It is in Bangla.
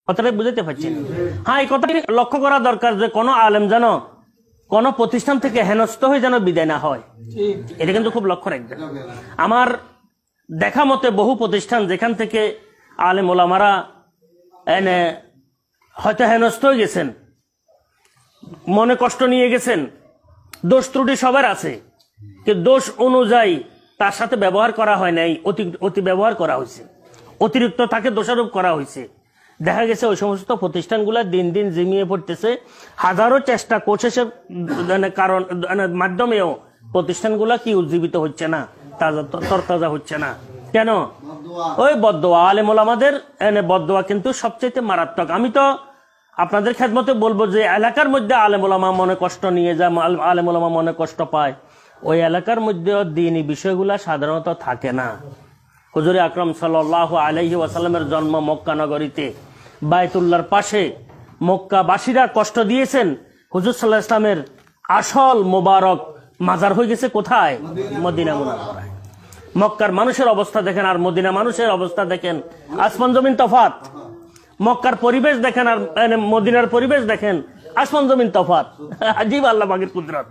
কথাটা বুঝতে পারছেন? হ্যাঁ, এই কথাটি লক্ষ্য করা দরকার যে কোনো আলেম যেন কোন প্রতিষ্ঠান থেকে হেনস্থ হয়ে যেন বিদায় না হয়, এটা কিন্তু খুব লক্ষ্য রাখবেন। আমার দেখা মতে বহু প্রতিষ্ঠান যেখান থেকে আলেম ওলামারা এনে হয়তো হেনস্থ হয়ে গেছেন, মনে কষ্ট নিয়ে গেছেন, দোষ ত্রুটি সবার আছে, কিন্তু দোষ অনুযায়ী তার সাথে ব্যবহার করা হয় নাই, অতি ব্যবহার করা হয়েছে, অতিরিক্ত তাকে দোষারোপ করা হয়েছে। দেখা গেছে ওই সমস্ত প্রতিষ্ঠানগুলো দিন দিন জিমিয়ে পড়তেছে। হাজারো চেষ্টা কোশিশের কারণ মাধ্যমেও প্রতিষ্ঠানগুলা কি উজ্জীবিত হচ্ছে না, তরতাজা হচ্ছে না। কেন? ওই বদদোয়া, আলেম ওলামাদের বদদোয়া কিন্তু সবচেয়ে মারাত্মক। আমি তো আপনাদের খেদমতে বলবো যে এলাকার মধ্যে আলেম ওলামা মনে কষ্ট নিয়ে যায়, আলেম ওলামা মনে কষ্ট পায়, ওই এলাকার মধ্যে দ্বীনি বিষয়গুলা সাধারণত থাকে না। হুজুর আকরাম সাল্লাল্লাহু আলাইহি ওয়াসাল্লামের জন্ম মক্কা নগরীতে, বায়তুল্লাহর পাশে। মক্কাবাসীরা কষ্ট দিয়েছেন, হুজুর সাল্লাল্লাহু আলাইহি ওয়াসাল্লামের আসল মোবারক মাজার হয়ে গেছে কোথায়? মদিনা মুনাওয়ারায়। মক্কার মানুষের অবস্থা দেখেন আর মদিনা মানুষের অবস্থা দেখেন, আসমান জমিন তফাত। মক্কার পরিবেশ দেখেন আর মদিনার পরিবেশ দেখেন, আসমান জমিন তফাত। আজীব আল্লাহ পাকের কুদরত।